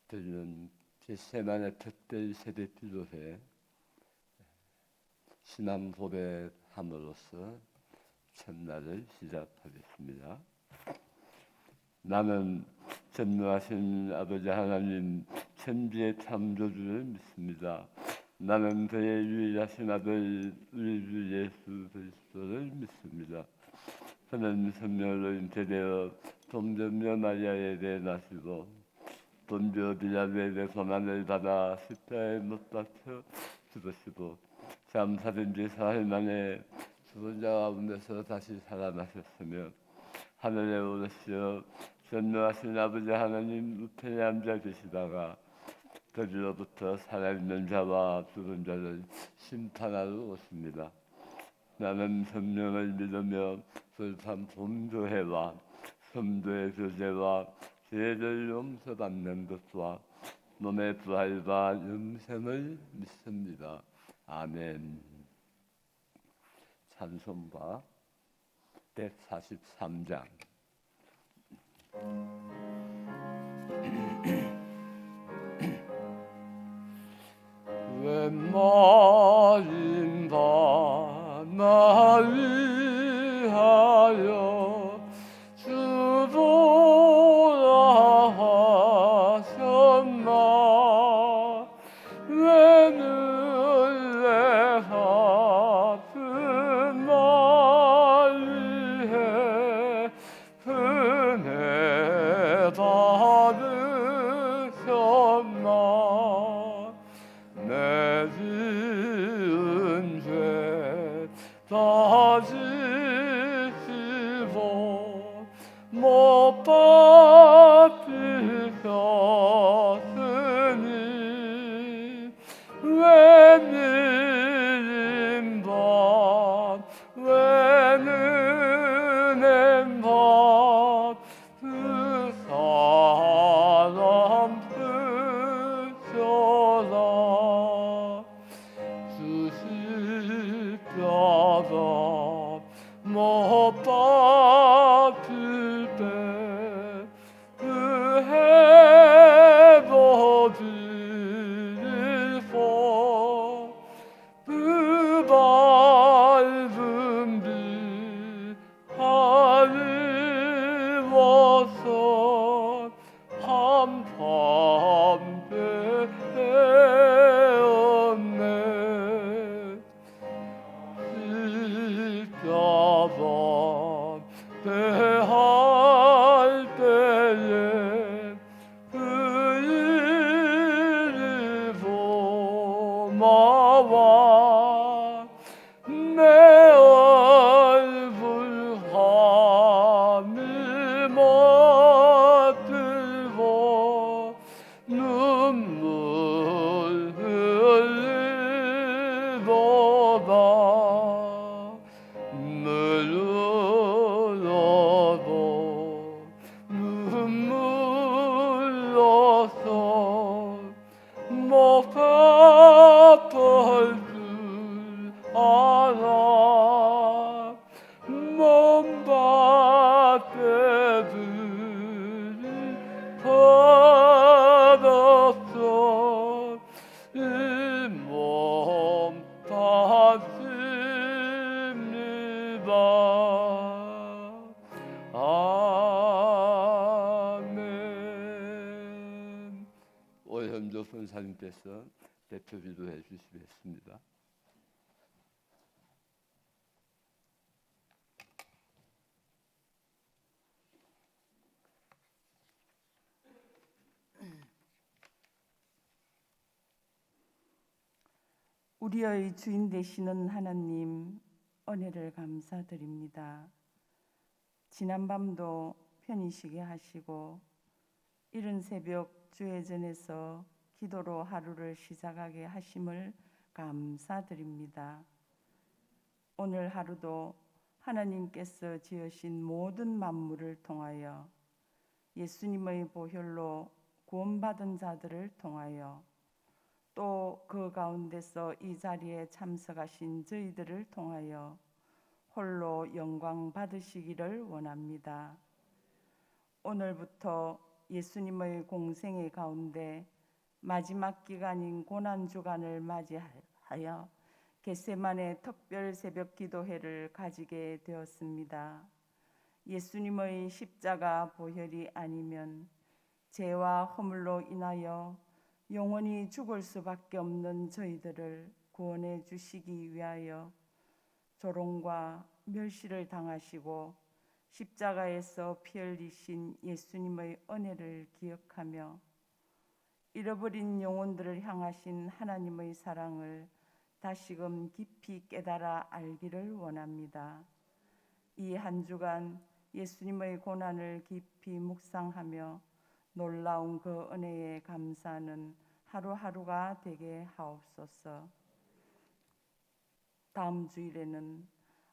드리는 겟세마네 특별 세대 기도회 신앙 고백함으로써 첫날을 시작하겠습니다. 나는 전능하신 아버지 하나님 천지의 창조주를 믿습니다. 나는 그의 유일하신 아들 우리 주 예수 그리스도를 믿습니다. 그는 성령으로 잉태되어 동정녀 마리아에 대해 나시고 본디오 빌라도의 고난을 받아 십자가에 못 박혀 죽으시고 잠자던 지 사흘 만에 죽은 자 가운데서 다시 살아나셨으며 하늘에 오르시어 전능하신 아버지 하나님 우편에 앉아 계시다가 그리로부터 살아있는 자와 죽은 자를 심판하러 오십니다. 나는 성령을 믿으며 불판 봉조회와 성도의 교제와 죄를 용서받는 것과 몸의 부활과 영생을 믿습니다. 아멘. 찬송가 143장. 웬마인 바 나를 위하여 주보라 하셨나. 왜 눈에 아픈 날 위해 은혜 받으셨나. 내 지은 죄 다 지시고 못 박히셨으니 웬일인 밤 웬은행 밤 그 사람 쓰셔라. 주 십자가 못 박힐 때 그 해보지고 그 밝은 빛 하리워서 한밤 배웠네. 십자가 배할 때에 그 일이 고마워. 내 얼굴 함이 못들고 눈물 흘리도다. 눈으로도 눈물로서 못 갚을 줄 알아. 몸 밖에들이 받았어. 이 몸 받습니다. 아멘. 오현조 선사님께서 대표 기도해 주시겠습니다. 우리의 주인 되시는 하나님, 은혜를 감사드립니다. 지난밤도 편히 쉬게 하시고 이른 새벽 주의 전에서 기도로 하루를 시작하게 하심을 감사드립니다. 오늘 하루도 하나님께서 지으신 모든 만물을 통하여 예수님의 보혈로 구원받은 자들을 통하여 또 그 가운데서 이 자리에 참석하신 저희들을 통하여 홀로 영광 받으시기를 원합니다. 오늘부터 예수님의 공생의 가운데 마지막 기간인 고난 주간을 맞이하여 겟세마네 특별 새벽 기도회를 가지게 되었습니다. 예수님의 십자가 보혈이 아니면 죄와 허물로 인하여 영원히 죽을 수밖에 없는 저희들을 구원해 주시기 위하여 조롱과 멸시를 당하시고 십자가에서 피 흘리신 예수님의 은혜를 기억하며 잃어버린 영혼들을 향하신 하나님의 사랑을 다시금 깊이 깨달아 알기를 원합니다. 이 한 주간 예수님의 고난을 깊이 묵상하며 놀라운 그 은혜에 감사하는 하루하루가 되게 하옵소서. 다음 주일에는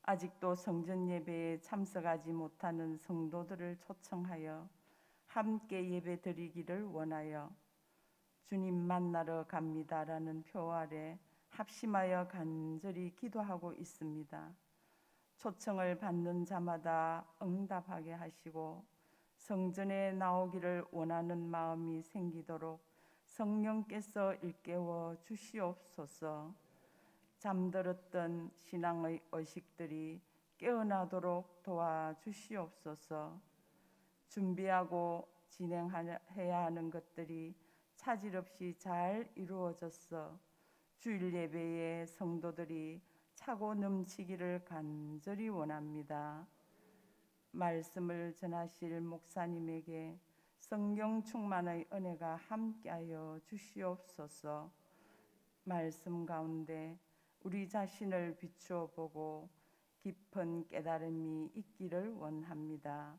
아직도 성전 예배에 참석하지 못하는 성도들을 초청하여 함께 예배 드리기를 원하여 주님 만나러 갑니다라는 표 아래 합심하여 간절히 기도하고 있습니다. 초청을 받는 자마다 응답하게 하시고 성전에 나오기를 원하는 마음이 생기도록 성령께서 일깨워 주시옵소서. 잠들었던 신앙의 의식들이 깨어나도록 도와주시옵소서. 준비하고 진행해야 하는 것들이 차질 없이 잘 이루어져서 주일 예배에 성도들이 차고 넘치기를 간절히 원합니다. 말씀을 전하실 목사님에게 성령 충만의 은혜가 함께하여 주시옵소서. 말씀 가운데 우리 자신을 비추어 보고 깊은 깨달음이 있기를 원합니다.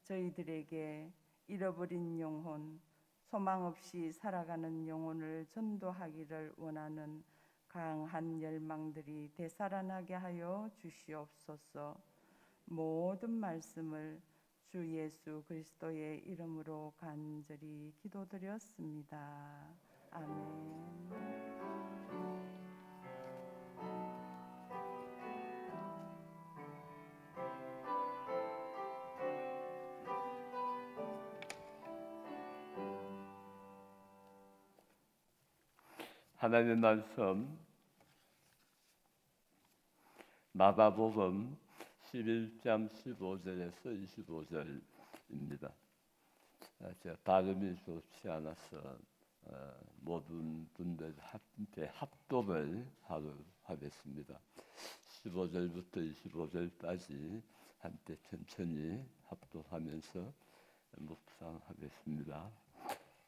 저희들에게 잃어버린 영혼, 소망 없이 살아가는 영혼을 전도하기를 원하는 강한 열망들이 되살아나게 하여 주시옵소서. 모든 말씀을 주 예수 그리스도의 이름으로 간절히 기도드렸습니다. 아멘. 하나님의 말씀 마가복음 11장 15절에서 25절입니다. 제가 발음이 좋지 않아서 모든 분들 함께 합독을 하겠습니다. 15절부터 25절까지 함께 천천히 합독하면서 묵상하겠습니다.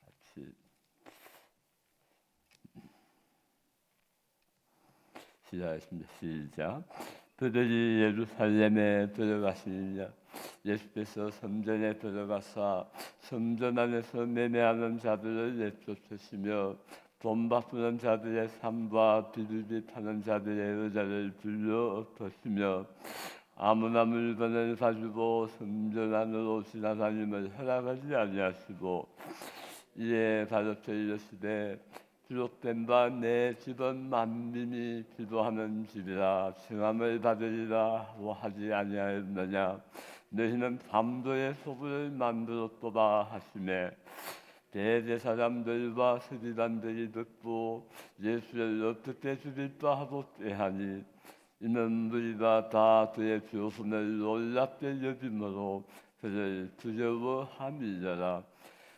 같이 시작하겠습니다. 시작. 그들이 예루살렘에 들어가시니라. 예수께서 성전에 들어가사 성전 안에서 매매하는 자들을 내쫓으시며 돈 바꾸는 자들의 삶과 비둘기 타는 자들의 의자를 불러 엎으시며 아무나 물건을 가지고 성전 안으로 지나다님을 허락하지 아니하시고 이에 가르쳐 이르시되 기록된 바 내 집은 만민이 기도하는 집이라 칭함을 받으리라 하고 하지 아니하였느냐. 너희는 밤도의 소굴을 만들었도다 하시매 대제사장들과 서기관들이 듣고 예수를 어떻게 죽일까 하고 꾀하니 이는 우리가 다 그의 교훈을 놀랍게 여김으로 그를 두려워함이더라.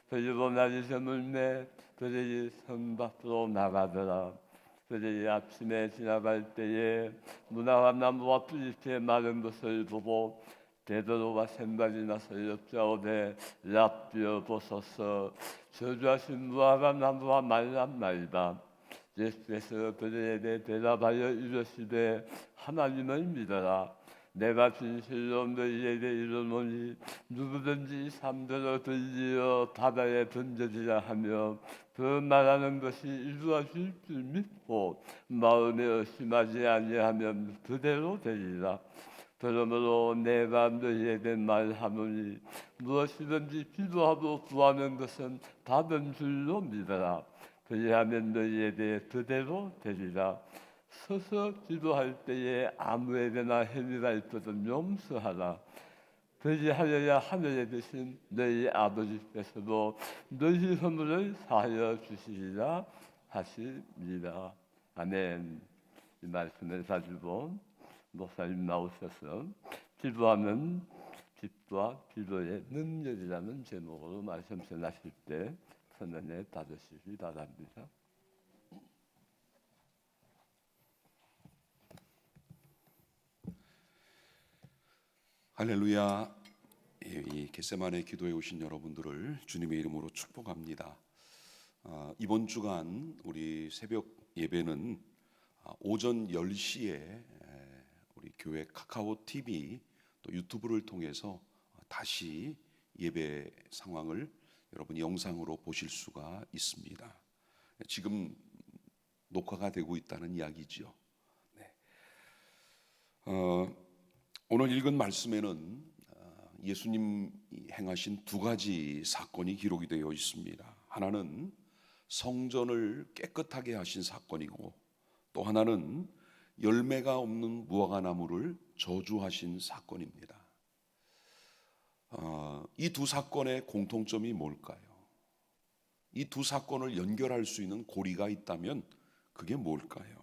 그리고 날이 저물매 그들이 성 밖으로 나가더라. 그들이 아침에 지나갈 때에 문화와 나무와 뿔잎에 마른 것을 보고 베드로와 샘바리나 설렵자오되 랍비어 보소서 저주하신 무화과 나무와 말란 말이다. 예수께서 그들에게 대답하여 이르시되 하나님을 믿어라. 내가 진실로 너희에게 이르노니 누구든지 삶대로 들리어 바다에 던져지라 하며 그 말하는 것이 이루어질 줄 믿고 마음에 의심하지 아니하면 그대로 되리라. 그러므로 내가 너희에게 말하노니 무엇이든지 기도하고 구하는 것은 받은 줄로 믿어라. 그리하면 너희에게 그대로 되리라. 서서 기도할 때에 아무에게나 해밀할 것은 용서하라. 되게 하려야 하늘에 계신 너희 아버지께서도 너희 선물을 사하여 주시리라 하십니다. 아멘. 이 말씀을 가지고 목사님 나오셔서 기도하면 빛과 기도의 능력이라는 제목으로 말씀 전하실 때 선언해 받으시기 바랍니다. 할렐루야. 이 겟세마네 기도에 오신 여러분들을 주님의 이름으로 축복합니다. 이번 주간 우리 새벽 예배는 오전 10시에 우리 교회 카카오 TV 또 유튜브를 통해서 다시 예배 상황을 여러분이 영상으로 보실 수가 있습니다. 지금 녹화가 되고 있다는 이야기죠. 네. 오늘 읽은 말씀에는 예수님 행하신 두 가지 사건이 기록이 되어 있습니다. 하나는 성전을 깨끗하게 하신 사건이고 또 하나는 열매가 없는 무화과나무를 저주하신 사건입니다. 이 두 사건의 공통점이 뭘까요? 이 두 사건을 연결할 수 있는 고리가 있다면 그게 뭘까요?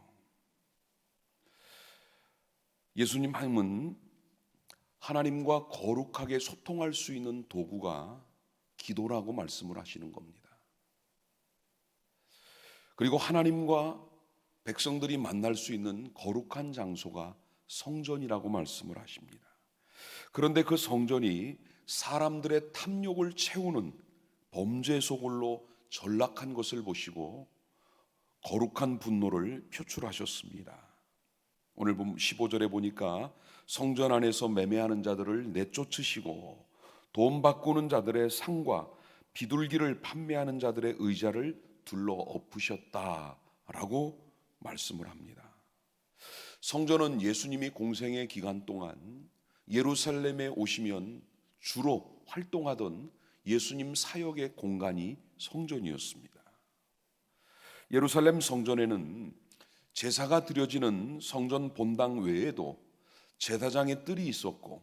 예수님은 하나님과 거룩하게 소통할 수 있는 도구가 기도라고 말씀을 하시는 겁니다. 그리고 하나님과 백성들이 만날 수 있는 거룩한 장소가 성전이라고 말씀을 하십니다. 그런데 그 성전이 사람들의 탐욕을 채우는 범죄 소굴로 전락한 것을 보시고 거룩한 분노를 표출하셨습니다. 오늘 15절에 보니까 성전 안에서 매매하는 자들을 내쫓으시고 돈 바꾸는 자들의 상과 비둘기를 판매하는 자들의 의자를 둘러 엎으셨다라고 말씀을 합니다. 성전은 예수님이 공생의 기간 동안 예루살렘에 오시면 주로 활동하던 예수님 사역의 공간이 성전이었습니다. 예루살렘 성전에는 제사가 드려지는 성전 본당 외에도 제사장의 뜰이 있었고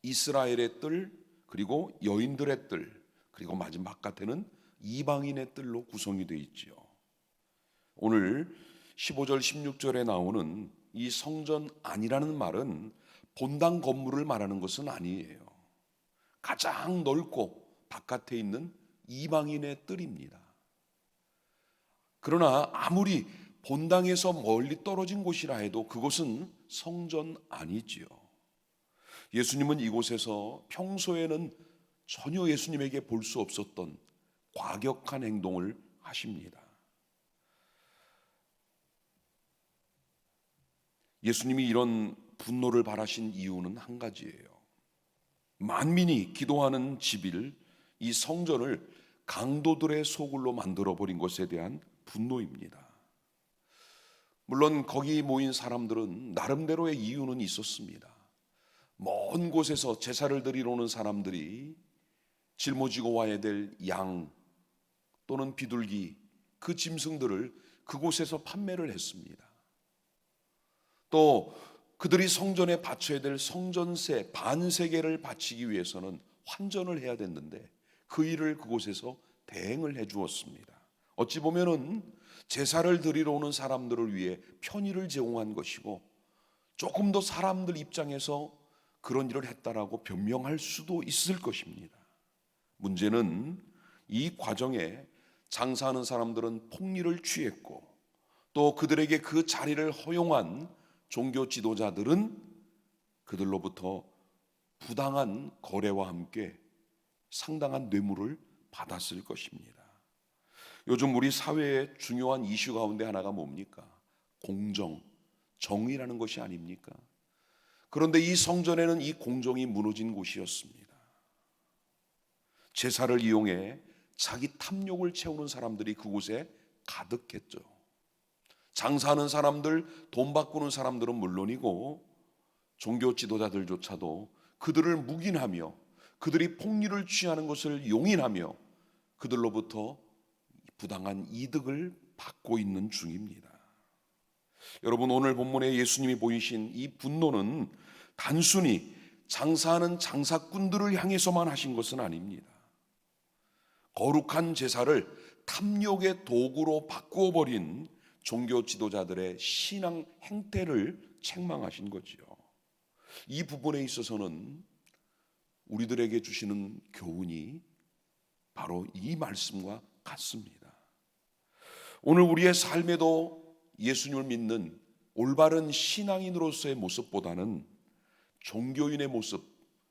이스라엘의 뜰 그리고 여인들의 뜰 그리고 마지막 바깥에는 이방인의 뜰로 구성이 되어 있지요. 오늘 15절 16절에 나오는 이 성전 안이라는 말은 본당 건물을 말하는 것은 아니에요. 가장 넓고 바깥에 있는 이방인의 뜰입니다. 그러나 아무리 본당에서 멀리 떨어진 곳이라 해도 그곳은 성전 아니지요. 예수님은 이곳에서 평소에는 전혀 예수님에게 볼 수 없었던 과격한 행동을 하십니다. 예수님이 이런 분노를 발하신 이유는 한 가지예요. 만민이 기도하는 집일 이 성전을 강도들의 소굴로 만들어버린 것에 대한 분노입니다. 물론 거기 모인 사람들은 나름대로의 이유는 있었습니다. 먼 곳에서 제사를 드리러 오는 사람들이 짊어지고 와야 될 양 또는 비둘기 그 짐승들을 그곳에서 판매를 했습니다. 또 그들이 성전에 바쳐야 될 성전세 반세계를 바치기 위해서는 환전을 해야 됐는데 그 일을 그곳에서 대행을 해 주었습니다. 어찌 보면은 제사를 드리러 오는 사람들을 위해 편의를 제공한 것이고 조금 더 사람들 입장에서 그런 일을 했다라고 변명할 수도 있을 것입니다. 문제는 이 과정에 장사하는 사람들은 폭리를 취했고 또 그들에게 그 자리를 허용한 종교 지도자들은 그들로부터 부당한 거래와 함께 상당한 뇌물을 받았을 것입니다. 요즘 우리 사회의 중요한 이슈 가운데 하나가 뭡니까? 공정, 정의라는 것이 아닙니까? 그런데 이 성전에는 이 공정이 무너진 곳이었습니다. 제사를 이용해 자기 탐욕을 채우는 사람들이 그곳에 가득했죠. 장사하는 사람들, 돈 바꾸는 사람들은 물론이고 종교 지도자들조차도 그들을 묵인하며 그들이 폭리를 취하는 것을 용인하며 그들로부터 부당한 이득을 받고 있는 중입니다. 여러분, 오늘 본문에 예수님이 보이신 이 분노는 단순히 장사하는 장사꾼들을 향해서만 하신 것은 아닙니다. 거룩한 제사를 탐욕의 도구로 바꾸어 버린 종교 지도자들의 신앙 행태를 책망하신 거지요. 이 부분에 있어서는 우리들에게 주시는 교훈이 바로 이 말씀과 같습니다. 오늘 우리의 삶에도 예수님을 믿는 올바른 신앙인으로서의 모습보다는 종교인의 모습,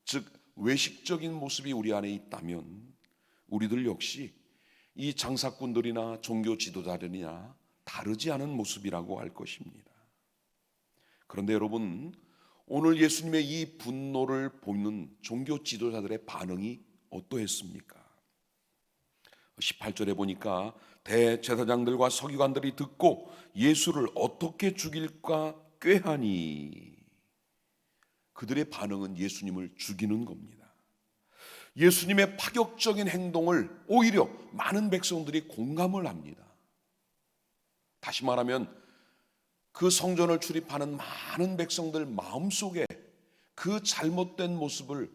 즉 외식적인 모습이 우리 안에 있다면 우리들 역시 이 장사꾼들이나 종교 지도자들이나 다르지 않은 모습이라고 할 것입니다. 그런데 여러분, 오늘 예수님의 이 분노를 보는 종교 지도자들의 반응이 어떠했습니까? 18절에 보니까 대제사장들과 서기관들이 듣고 예수를 어떻게 죽일까 꾀하니, 그들의 반응은 예수님을 죽이는 겁니다. 예수님의 파격적인 행동을 오히려 많은 백성들이 공감을 합니다. 다시 말하면 그 성전을 출입하는 많은 백성들 마음속에 그 잘못된 모습을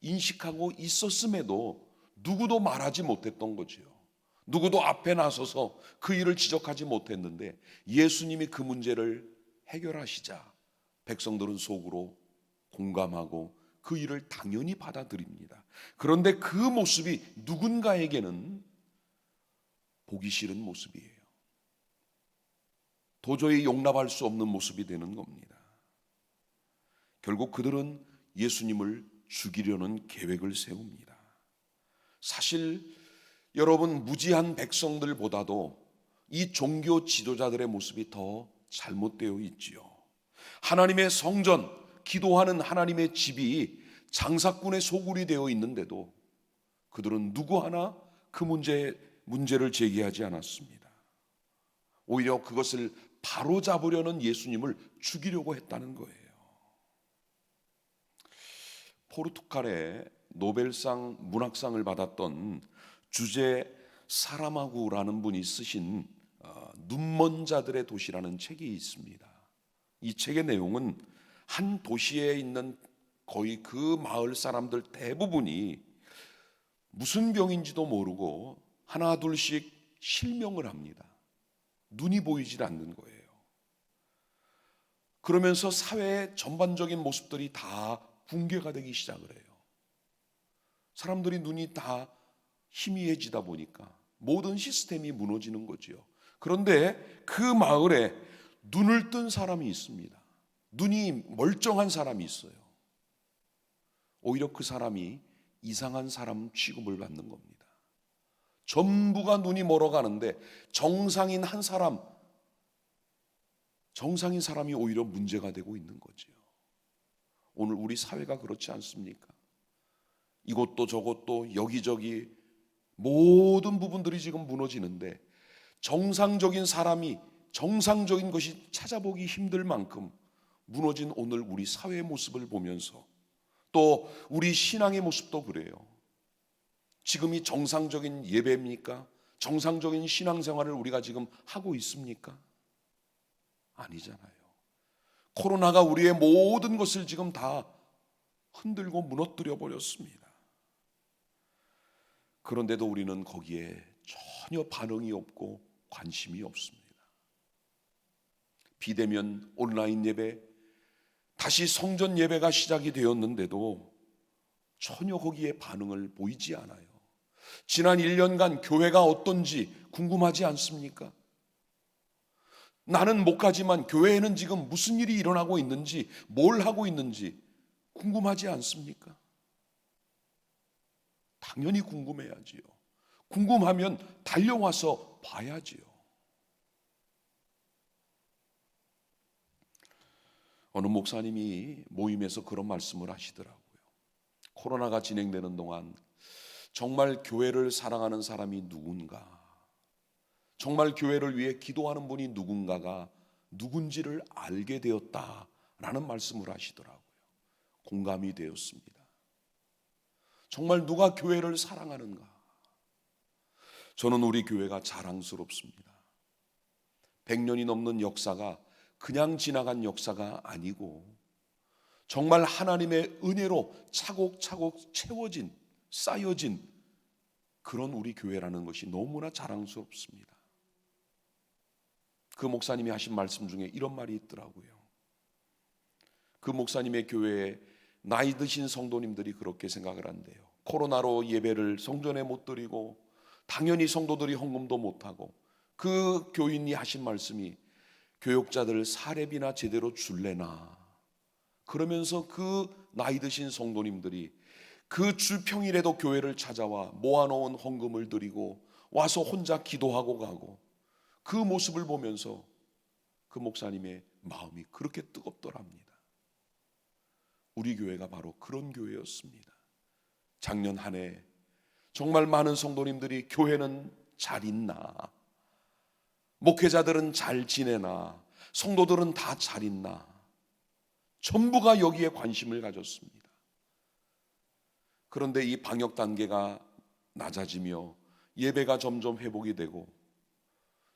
인식하고 있었음에도 누구도 말하지 못했던 거지요. 누구도 앞에 나서서 그 일을 지적하지 못했는데 예수님이 그 문제를 해결하시자 백성들은 속으로 공감하고 그 일을 당연히 받아들입니다. 그런데 그 모습이 누군가에게는 보기 싫은 모습이에요. 도저히 용납할 수 없는 모습이 되는 겁니다. 결국 그들은 예수님을 죽이려는 계획을 세웁니다. 사실 여러분, 무지한 백성들보다도 이 종교 지도자들의 모습이 더 잘못되어 있지요. 하나님의 성전, 기도하는 하나님의 집이 장사꾼의 소굴이 되어 있는데도 그들은 누구 하나 그 문제를 제기하지 않았습니다. 오히려 그것을 바로잡으려는 예수님을 죽이려고 했다는 거예요. 포르투갈의 노벨상 문학상을 받았던 주제 사라마구라는 분이 쓰신 눈먼 자들의 도시라는 책이 있습니다. 이 책의 내용은 한 도시에 있는 거의 그 마을 사람들 대부분이 무슨 병인지도 모르고 하나 둘씩 실명을 합니다. 눈이 보이질 않는 거예요. 그러면서 사회의 전반적인 모습들이 다 붕괴가 되기 시작을 해요. 사람들이 눈이 다 희미해지다 보니까 모든 시스템이 무너지는 거지요. 그런데 그 마을에 눈을 뜬 사람이 있습니다. 눈이 멀쩡한 사람이 있어요. 오히려 그 사람이 이상한 사람 취급을 받는 겁니다. 전부가 눈이 멀어가는데 정상인 사람이 오히려 문제가 되고 있는 거죠. 오늘 우리 사회가 그렇지 않습니까? 이것도 저것도 여기저기 모든 부분들이 지금 무너지는데 정상적인 사람이 정상적인 것이 찾아보기 힘들 만큼 무너진 오늘 우리 사회의 모습을 보면서 또 우리 신앙의 모습도 그래요. 지금이 정상적인 예배입니까? 정상적인 신앙생활을 우리가 지금 하고 있습니까? 아니잖아요. 코로나가 우리의 모든 것을 지금 다 흔들고 무너뜨려 버렸습니다. 그런데도 우리는 거기에 전혀 반응이 없고 관심이 없습니다. 비대면 온라인 예배, 다시 성전 예배가 시작이 되었는데도 전혀 거기에 반응을 보이지 않아요. 지난 1년간 교회가 어떤지 궁금하지 않습니까? 나는 못 가지만 교회에는 지금 무슨 일이 일어나고 있는지, 뭘 하고 있는지 궁금하지 않습니까? 당연히 궁금해야지요. 궁금하면 달려와서 봐야지요. 어느 목사님이 모임에서 그런 말씀을 하시더라고요. 코로나가 진행되는 동안 정말 교회를 사랑하는 사람이 누군가, 정말 교회를 위해 기도하는 분이 누군가가 누군지를 알게 되었다라는 말씀을 하시더라고요. 공감이 되었습니다. 정말 누가 교회를 사랑하는가? 저는 우리 교회가 자랑스럽습니다. 100년이 넘는 역사가 그냥 지나간 역사가 아니고 정말 하나님의 은혜로 차곡차곡 채워진, 쌓여진 그런 우리 교회라는 것이 너무나 자랑스럽습니다. 그 목사님이 하신 말씀 중에 이런 말이 있더라고요. 그 목사님의 교회에 나이 드신 성도님들이 그렇게 생각을 한대요. 코로나로 예배를 성전에 못 드리고 당연히 성도들이 헌금도 못하고, 그 교인이 하신 말씀이 교역자들 사례비나 제대로 줄래나, 그러면서 그 나이 드신 성도님들이 그 주 평일에도 교회를 찾아와 모아놓은 헌금을 드리고 와서 혼자 기도하고 가고, 그 모습을 보면서 그 목사님의 마음이 그렇게 뜨겁더랍니다. 우리 교회가 바로 그런 교회였습니다. 작년 한 해 정말 많은 성도님들이 교회는 잘 있나, 목회자들은 잘 지내나, 성도들은 다 잘 있나, 전부가 여기에 관심을 가졌습니다. 그런데 이 방역 단계가 낮아지며 예배가 점점 회복이 되고,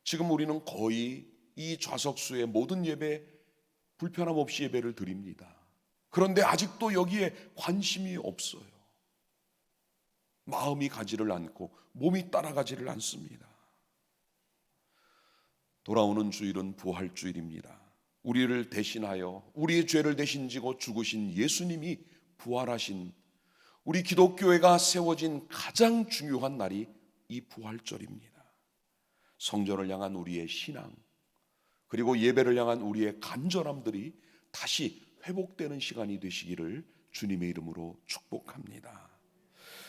지금 우리는 거의 이 좌석수의 모든 예배 불편함 없이 예배를 드립니다. 그런데 아직도 여기에 관심이 없어요. 마음이 가지를 않고 몸이 따라가지를 않습니다. 돌아오는 주일은 부활주일입니다. 우리를 대신하여 우리의 죄를 대신 지고 죽으신 예수님이 부활하신, 우리 기독교회가 세워진 가장 중요한 날이 이 부활절입니다. 성전을 향한 우리의 신앙, 그리고 예배를 향한 우리의 간절함들이 다시 회복되는 시간이 되시기를 주님의 이름으로 축복합니다.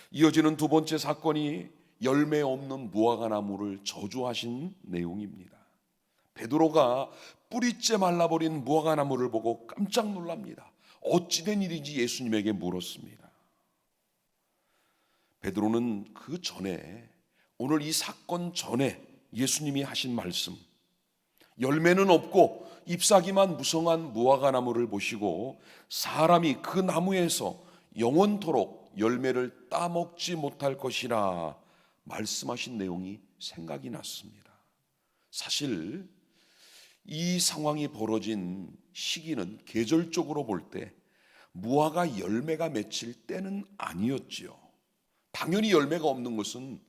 이어지는 두 번째 사건이 열매 없는 무화과나무를 저주하신 내용입니다. 베드로가 뿌리째 말라버린 무화과나무를 보고 깜짝 놀랍니다. 어찌된 일인지 예수님에게 물었습니다. 베드로는 그 전에, 오늘 이 사건 전에 예수님이 하신 말씀, 열매는 없고 잎사귀만 무성한 무화과나무를 보시고 사람이 그 나무에서 영원토록 열매를 따먹지 못할 것이라 말씀하신 내용이 생각이 났습니다. 사실 이 상황이 벌어진 시기는 계절적으로 볼 때 무화과 열매가 맺힐 때는 아니었지요. 당연히 열매가 없는 것은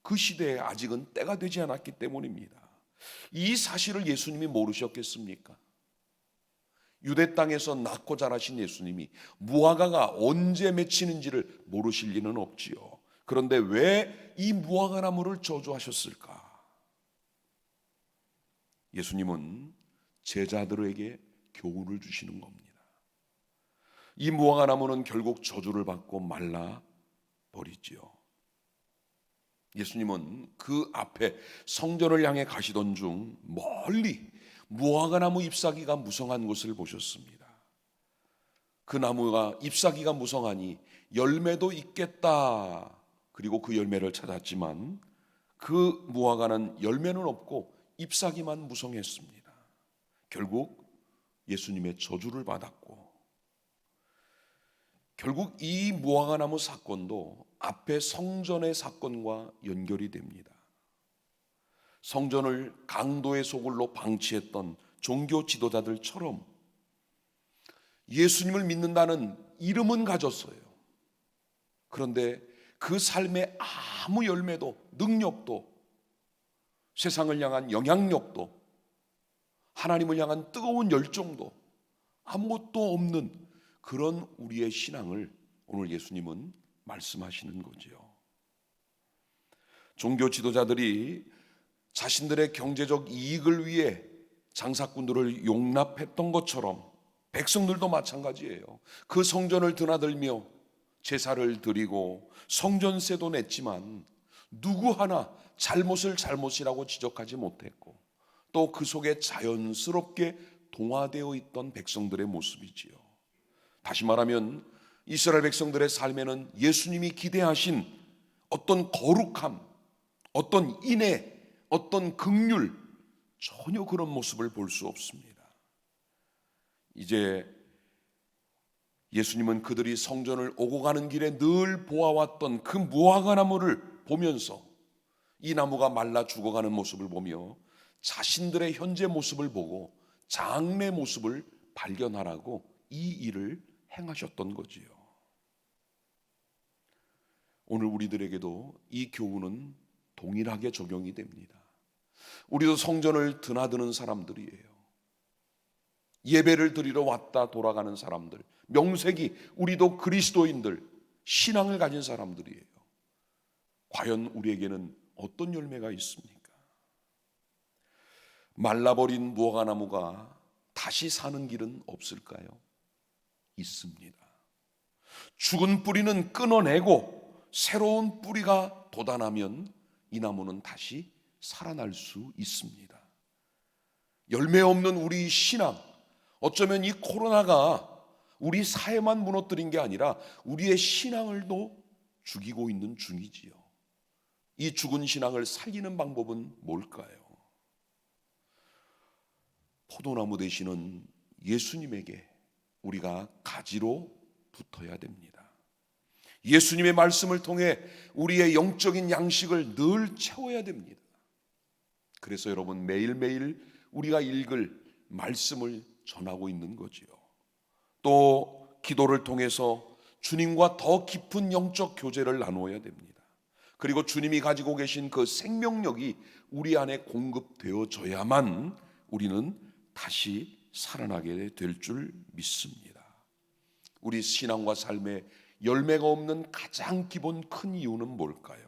그 시대에 아직은 때가 되지 않았기 때문입니다. 이 사실을 예수님이 모르셨겠습니까? 유대 땅에서 낳고 자라신 예수님이 무화과가 언제 맺히는지를 모르실 리는 없지요. 그런데 왜 이 무화과 나무를 저주하셨을까? 예수님은 제자들에게 교훈을 주시는 겁니다. 이 무화과 나무는 결국 저주를 받고 말라 버리지요. 예수님은 그 앞에 성전을 향해 가시던 중 멀리 무화과 나무 잎사귀가 무성한 곳을 보셨습니다. 그 나무가 잎사귀가 무성하니 열매도 있겠다. 그리고 그 열매를 찾았지만 그 무화과는 열매는 없고 잎사귀만 무성했습니다. 결국 예수님의 저주를 받았고, 결국 이 무화과 나무 사건도 앞에 성전의 사건과 연결이 됩니다. 성전을 강도의 소굴로 방치했던 종교 지도자들처럼 예수님을 믿는다는 이름은 가졌어요. 그런데 그 삶의 아무 열매도, 능력도, 세상을 향한 영향력도, 하나님을 향한 뜨거운 열정도 아무것도 없는 그런 우리의 신앙을 오늘 예수님은 말씀하시는 거지요. 종교 지도자들이 자신들의 경제적 이익을 위해 장사꾼들을 용납했던 것처럼 백성들도 마찬가지예요. 그 성전을 드나들며 제사를 드리고 성전세도 냈지만 누구 하나 잘못을 잘못이라고 지적하지 못했고, 또 그 속에 자연스럽게 동화되어 있던 백성들의 모습이지요. 다시 말하면 이스라엘 백성들의 삶에는 예수님이 기대하신 어떤 거룩함, 어떤 인애, 어떤 긍휼, 전혀 그런 모습을 볼 수 없습니다. 이제 예수님은 그들이 성전을 오고 가는 길에 늘 보아왔던 그 무화과 나무를 보면서 이 나무가 말라 죽어가는 모습을 보며 자신들의 현재 모습을 보고 장래 모습을 발견하라고 이 일을 행하셨던 거지요. 오늘 우리들에게도 이 교훈은 동일하게 적용이 됩니다. 우리도 성전을 드나드는 사람들이에요. 예배를 드리러 왔다 돌아가는 사람들, 명색이 우리도 그리스도인들, 신앙을 가진 사람들이에요. 과연 우리에게는 어떤 열매가 있습니까? 말라버린 무화과나무가 다시 사는 길은 없을까요? 있습니다. 죽은 뿌리는 끊어내고 새로운 뿌리가 돋아나면 이 나무는 다시 살아날 수 있습니다. 열매 없는 우리 신앙, 어쩌면 이 코로나가 우리 사회만 무너뜨린 게 아니라 우리의 신앙을도 죽이고 있는 중이지요. 이 죽은 신앙을 살리는 방법은 뭘까요? 포도나무 되시는 예수님에게 우리가 가지로 붙어야 됩니다. 예수님의 말씀을 통해 우리의 영적인 양식을 늘 채워야 됩니다. 그래서 여러분, 매일매일 우리가 읽을 말씀을 전하고 있는 거지요. 또 기도를 통해서 주님과 더 깊은 영적 교제를 나누어야 됩니다. 그리고 주님이 가지고 계신 그 생명력이 우리 안에 공급되어져야만 우리는 다시 살아나게 될 줄 믿습니다. 우리 신앙과 삶에 열매가 없는 가장 기본 큰 이유는 뭘까요?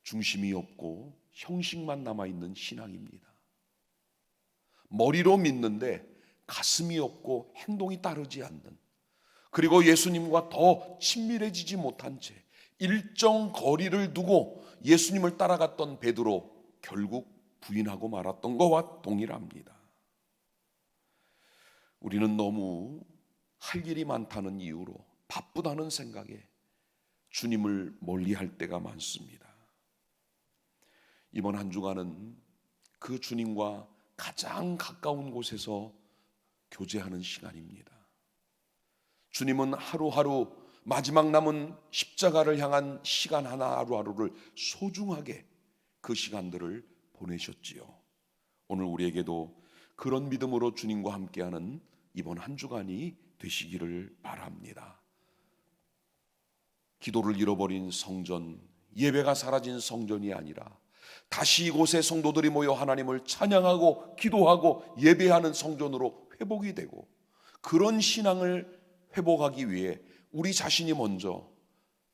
중심이 없고 형식만 남아있는 신앙입니다. 머리로 믿는데 가슴이 없고 행동이 따르지 않는, 그리고 예수님과 더 친밀해지지 못한 채 일정 거리를 두고 예수님을 따라갔던 베드로, 결국 부인하고 말았던 것과 동일합니다. 우리는 너무 할 일이 많다는 이유로, 바쁘다는 생각에 주님을 멀리할 때가 많습니다. 이번 한 주간은 그 주님과 가장 가까운 곳에서 교제하는 시간입니다. 주님은 하루하루 마지막 남은 십자가를 향한 시간 하루하루를 소중하게 그 시간들을 보내셨지요. 오늘 우리에게도 그런 믿음으로 주님과 함께하는 이번 한 주간이 되시기를 바랍니다. 기도를 잃어버린 성전, 예배가 사라진 성전이 아니라 다시 이곳에 성도들이 모여 하나님을 찬양하고 기도하고 예배하는 성전으로 회복이 되고, 그런 신앙을 회복하기 위해 우리 자신이 먼저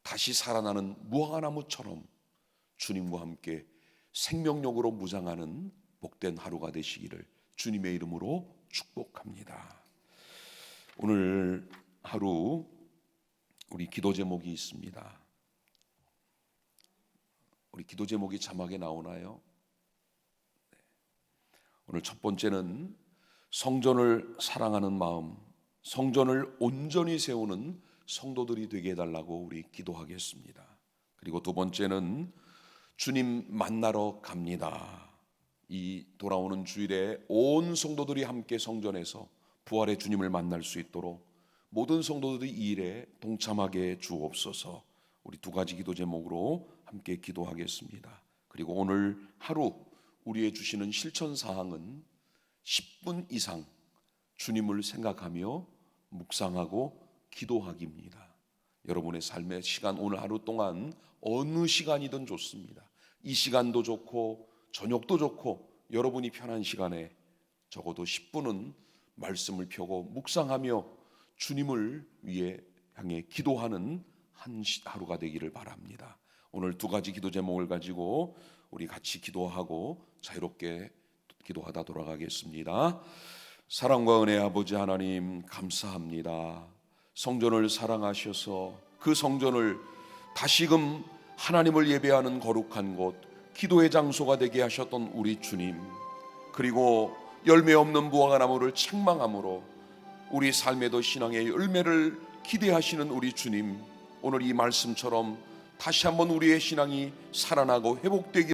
다시 살아나는 무화과나무처럼 주님과 함께 생명력으로 무장하는 복된 하루가 되시기를 주님의 이름으로 축복합니다. 오늘 하루 우리 기도 제목이 있습니다. 우리 기도 제목이 자막에 나오나요? 오늘 첫 번째는 성전을 사랑하는 마음, 성전을 온전히 세우는 성도들이 되게 해달라고 우리 기도하겠습니다. 그리고 두 번째는 주님 만나러 갑니다. 이 돌아오는 주일에 온 성도들이 함께 성전에서 부활의 주님을 만날 수 있도록 모든 성도들이 이 일에 동참하게 주옵소서. 우리 두 가지 기도 제목으로 함께 기도하겠습니다. 그리고 오늘 하루 우리의 주시는 실천 사항은 10분 이상 주님을 생각하며 묵상하고 기도하기입니다. 여러분의 삶의 시간, 오늘 하루 동안 어느 시간이든 좋습니다. 이 시간도 좋고 저녁도 좋고 여러분이 편한 시간에 적어도 10분은 말씀을 펴고 묵상하며 주님을 위해 향해 기도하는 한 하루가 되기를 바랍니다. 오늘 두 가지 기도 제목을 가지고 우리 같이 기도하고 자유롭게 기도하다 돌아가겠습니다. 사랑과 은혜 아버지 하나님, 감사합니다. 성전을 사랑하셔서 그 성전을 다시금 하나님을 예배하는 거룩한 곳, 기도의 장소가 되게 하셨던 우리 주님, 그리고 열매 없는 무화과나무를 책망함으로 우리 삶에도 신앙의 열매를 기대하시는 우리 주님, 오늘 이 말씀처럼 다시 한번 우리의 신앙이 살아나고 회복되기